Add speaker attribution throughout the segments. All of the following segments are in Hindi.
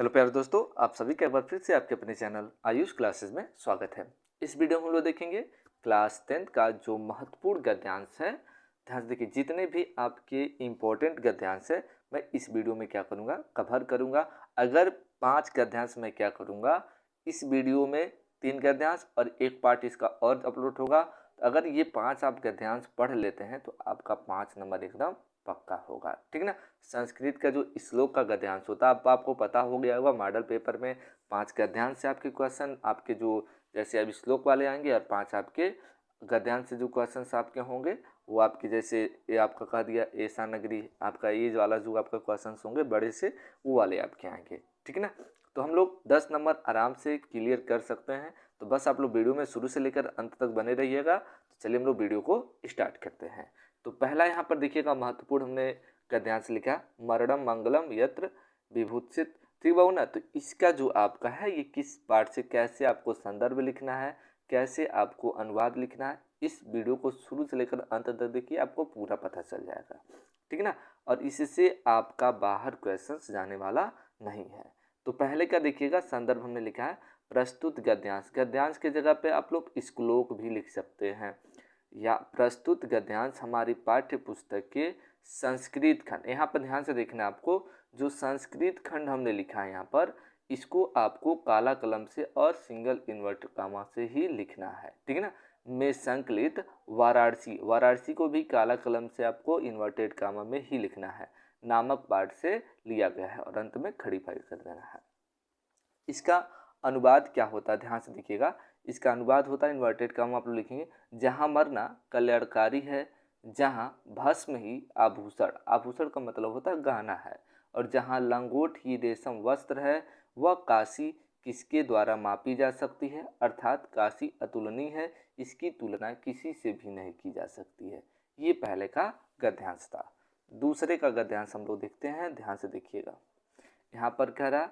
Speaker 1: हेलो प्यारे दोस्तों, आप सभी का एक बार फिर से आपके अपने चैनल आयुष क्लासेस में स्वागत है। इस वीडियो में हम लोग देखेंगे क्लास 10 का जो महत्वपूर्ण गद्यांश है। ध्यान से देखिए, जितने भी आपके इम्पोर्टेंट गद्यांश है मैं इस वीडियो में क्या करूँगा, कवर करूँगा। अगर 5 गद्यांश मैं क्या करूँगा, इस वीडियो में 3 गद्यांश और एक पार्ट इसका और अपलोड होगा। अगर ये 5 आप गद्यांश पढ़ लेते हैं तो आपका 5 नंबर एकदम पक्का होगा, ठीक है ना। संस्कृत का जो श्लोक का गद्यांश होता है, आपको पता हो गया होगा। मॉडल पेपर में 5 गद्यांश से आपके क्वेश्चन, आपके जो जैसे अब श्लोक वाले आएंगे और 5 आपके गद्यांश से जो क्वेश्चन आपके होंगे वो आपके जैसे ये आपका कह दिया ऐसा नगरी, आपका ये वाला जो आपका क्वेश्चन होंगे बड़े से वो वाले आपके आएंगे, ठीक है ना। तो हम लोग 10 नंबर आराम से क्लियर कर सकते हैं। तो बस आप लोग वीडियो में शुरू से लेकर अंत तक बने रहिएगा। तो चलिए हम लोग वीडियो को स्टार्ट करते हैं। तो पहला यहाँ पर देखिएगा महत्वपूर्ण हमने गद्यांश लिखा, मरणम मंगलम यत्र विभूषित, ठीक बाबू ना। तो इसका जो आपका है ये किस पार्ट से कैसे आपको संदर्भ लिखना है, कैसे आपको अनुवाद लिखना है, इस वीडियो को शुरू से लेकर अंत तक देखिए, आपको पूरा पता चल जाएगा, ठीक है ना। और इससे आपका बाहर क्वेश्चंस जाने वाला नहीं है। तो पहले का देखिएगा संदर्भ हमने लिखा है प्रस्तुत गद्यांश। गद्यांश की जगह पे आप लोग श्लोक भी लिख सकते हैं, या प्रस्तुत गद्यांश हमारी पाठ्य पुस्तक के संस्कृत खंड। यहाँ पर ध्यान से देखना है आपको, जो संस्कृत खंड हमने लिखा है यहाँ पर, इसको आपको काला कलम से और सिंगल इन्वर्टेड कामा से ही लिखना है, ठीक है ना। में संकलित वाराणसी, वाराणसी को भी काला कलम से आपको इन्वर्टेड कामा में ही लिखना है, नामक पाठ से लिया गया है और अंत में खड़ी फाइल कर देना है। इसका अनुवाद क्या होता है, ध्यान से देखिएगा। इसका अनुवाद होता है इन्वर्टेड कामा आप लोग लिखेंगे, जहाँ मरना कल्याणकारी है, जहाँ भस्म ही आभूषण, आभूषण का मतलब होता है गहना है, और जहाँ लंगोट ही रेशम वस्त्र है, वह काशी किसके द्वारा मापी जा सकती है, अर्थात काशी अतुलनीय है, इसकी तुलना किसी से भी नहीं की जा सकती है। ये पहले का गद्यांश था। दूसरे का गद्यांश हम लोग देखते हैं, ध्यान से देखिएगा। यहाँ पर कह रहा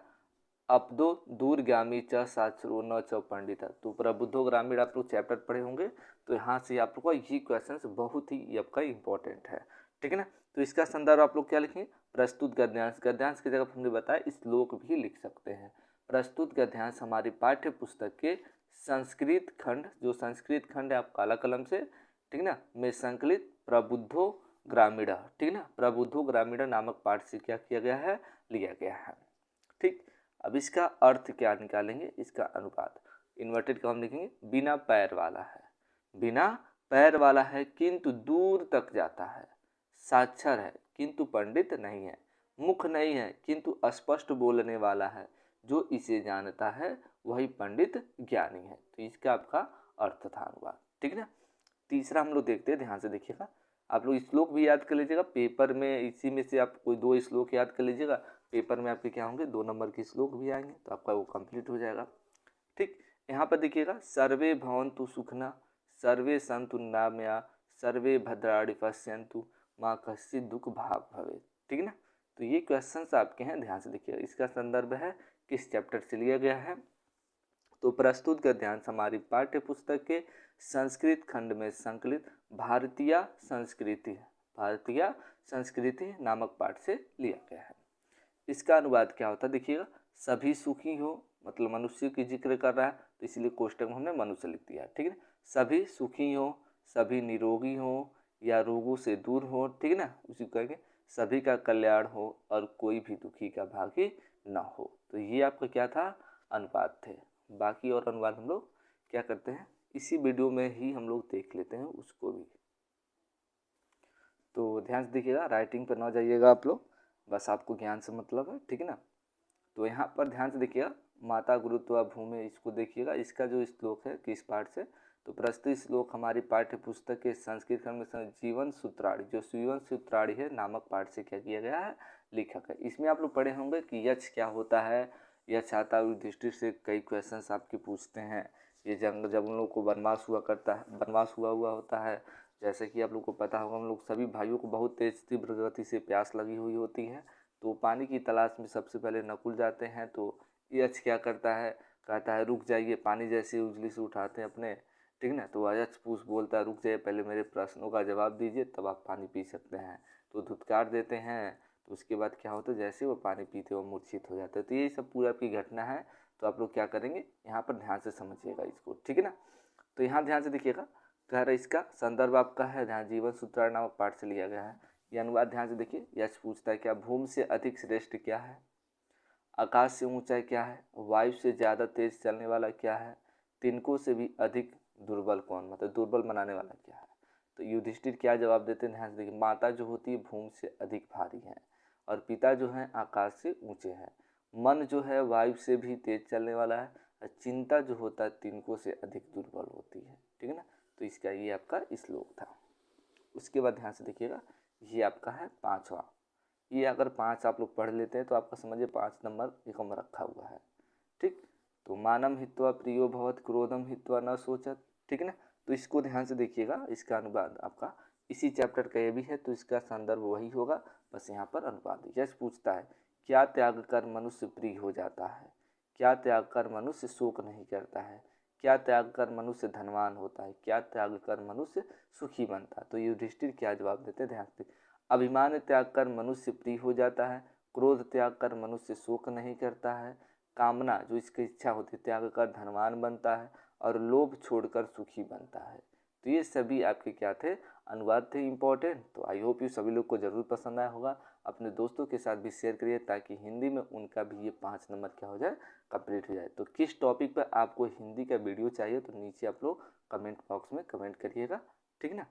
Speaker 1: अपदो दूरगामी च साक्षरो न च पंडित। तो प्रबुद्धो ग्रामीण आप लोग चैप्टर पढ़े होंगे, तो यहाँ से आप लोग का ये क्वेश्चन बहुत ही आपका इम्पोर्टेंट है, ठीक है ना। तो इसका संदर्भ आप लोग क्या लिखेंगे, प्रस्तुत गद्यांश। गद्यांश की जगह हमने बताया श्लोक भी लिख सकते हैं। प्रस्तुत गद्यांश हमारी पाठ्य पुस्तक के संस्कृत खंड, जो संस्कृत खंड है आप काला कलम से, ठीक है ना, में संकलित प्रबुद्धो ग्रामीण, ठीक है ना, प्रबुद्धो ग्रामीण नामक पाठ से क्या किया गया है, लिया गया है, ठीक। अब इसका अर्थ क्या निकालेंगे, इसका अनुपात इन्वर्टेड कॉमा लिखेंगे, बिना पैर वाला है, बिना पैर वाला है किंतु दूर तक जाता है, साक्षर है किंतु पंडित नहीं है, मुख नहीं है किंतु स्पष्ट बोलने वाला है, जो इसे जानता है वही पंडित ज्ञानी है। तो इसका आपका अर्थ था अनुवाद, ठीक है ना। तीसरा हम लोग देखते हैं, ध्यान से देखिएगा। आप लोग श्लोक भी याद कर लीजिएगा, पेपर में इसी में से आप कोई 2 श्लोक याद कर लीजिएगा, पेपर में आपके क्या होंगे 2 नंबर के श्लोक भी आएंगे, तो आपका वो कंप्लीट हो जाएगा, ठीक। यहाँ पर देखिएगा, सर्वे भवन्तु सुखिनः, सर्वे सन्तु निरामया, सर्वे भद्राणि पश्यन्तु, माँ कश्चित् दुःख भाग् भवेत्, ठीक है ना। तो ये क्वेश्चंस आपके हैं, ध्यान से देखिएगा। इसका संदर्भ है किस चैप्टर से लिया गया है, तो प्रस्तुत गद्यांश हमारी पाठ्य पुस्तक के संस्कृत खंड में संकलित भारतीय संस्कृति, भारतीय संस्कृति नामक पाठ से लिया गया है। इसका अनुवाद क्या होता है देखिएगा, सभी सुखी हो, मतलब मनुष्य की जिक्र कर रहा है, तो इसलिए कोष्टक में हमने मनुष्य लिख दिया, ठीक है। सभी सुखी हो, सभी निरोगी हो या रोगों से दूर हो, ठीक है ना, उसी को कहेंगे सभी का कल्याण हो और कोई भी दुखी का भागी न हो। तो ये आपका क्या था, अनुवाद थे। बाकी और अनुवाद हम लोग क्या करते हैं, इसी वीडियो में ही हम लोग देख लेते हैं उसको भी। तो ध्यान से देखिएगा, राइटिंग पर ना जाइएगा आप लोग, बस आपको ज्ञान से मतलब है, ठीक है ना। तो यहाँ पर ध्यान से देखिएगा, माता गुरुत्वा भूमि, इसको देखिएगा। इसका जो श्लोक है किस पाठ से, तो प्रस्तुत श्लोक हमारी पाठ्य पुस्तक के संस्कृत खंड में जीवन सूत्राणी, जो जीवन सूत्राणी है नामक पाठ से क्या किया गया है, लिखा गया। इसमें आप लोग पढ़े होंगे कि यक्ष क्या होता है, यक्ष आता युधिष्ठिर से कई क्वेश्चंस आपके पूछते हैं। ये जंग जब उन लोग को वनवास हुआ करता है, वनवास हुआ होता है, जैसे कि आप लोग को पता होगा, हम लोग सभी भाइयों को बहुत तेज तीव्र गति से प्यास लगी हुई होती है, तो पानी की तलाश में सबसे पहले नकुल जाते हैं। तो यक्ष क्या करता है, कहता है रुक जाइए, पानी जैसे उजली से उठाते हैं अपने, ठीक है ना, तो यक्ष पूछ बोलता है रुक जाइए, पहले मेरे प्रश्नों का जवाब दीजिए तब आप पानी पी सकते हैं। तो धुतकार देते हैं, तो उसके बाद क्या होता है, जैसे वो पानी पीते वो मूर्छित हो जाते हैं। तो ये सब पूरा आपकी घटना है। तो आप लोग क्या करेंगे, यहाँ पर ध्यान से समझिएगा इसको, ठीक है ना। तो यहाँ ध्यान से देखिएगा, कह रहा है इसका संदर्भ आपका है ध्यान जीवन सूत्रार नामक पाठ से लिया गया है। ये अनुवाद ध्यान से देखिए। यश पूछता है क्या भूमि से अधिक श्रेष्ठ क्या है, आकाश से ऊंचा क्या है, वायु से ज़्यादा तेज चलने वाला क्या है, तिनकों से भी अधिक दुर्बल कौन, मतलब दुर्बल बनाने वाला क्या है। तो युधिष्ठिर क्या जवाब देते हैं, ध्यान से देखिए। माता जो होती है भूमि से अधिक भारी है और पिता जो है आकाश से ऊंचे हैं। मन जो है वायु से भी तेज चलने वाला है और चिंता जो होता है तिनकों से अधिक दुर्बल होती है, ठीक है ना। तो इसका ये आपका श्लोक था। उसके बाद ध्यान से देखिएगा, ये आपका है 5वां। ये अगर 5 आप लोग पढ़ लेते हैं तो आपका समझिए 5 नंबर एकम रखा हुआ है, ठीक। तो मानम हित्वा प्रियो भवत क्रोधम हित्वा न सोचत, ठीक है ना। तो इसको ध्यान से देखिएगा, इसका अनुवाद आपका इसी चैप्टर का ये भी है, तो इसका संदर्भ वही होगा, बस यहाँ पर अनुवाद। यश पूछता है क्या त्याग कर मनुष्य प्रिय हो जाता है, क्या त्याग कर मनुष्य शोक नहीं करता है, क्या त्याग कर मनुष्य धनवान होता है, क्या त्याग कर मनुष्य सुखी बनता है। तो युधिष्ठिर क्या जवाब देते हैं, ध्यान से। अभिमान त्याग कर मनुष्य प्रिय हो जाता है, क्रोध त्याग कर मनुष्य शोक नहीं करता है, कामना जो इसकी इच्छा होती है त्याग कर धनवान बनता है और लोभ छोड़कर सुखी बनता है। तो ये सभी आपके क्या थे, अनुवाद थे इम्पोर्टेंट। तो आई होप यू सभी लोग को ज़रूर पसंद आया होगा। अपने दोस्तों के साथ भी शेयर करिए ताकि हिंदी में उनका भी ये 5 नंबर क्या हो जाए, कंप्लीट हो जाए। तो किस टॉपिक पर आपको हिंदी का वीडियो चाहिए तो नीचे आप लोग कमेंट बॉक्स में कमेंट करिएगा, ठीक है ना।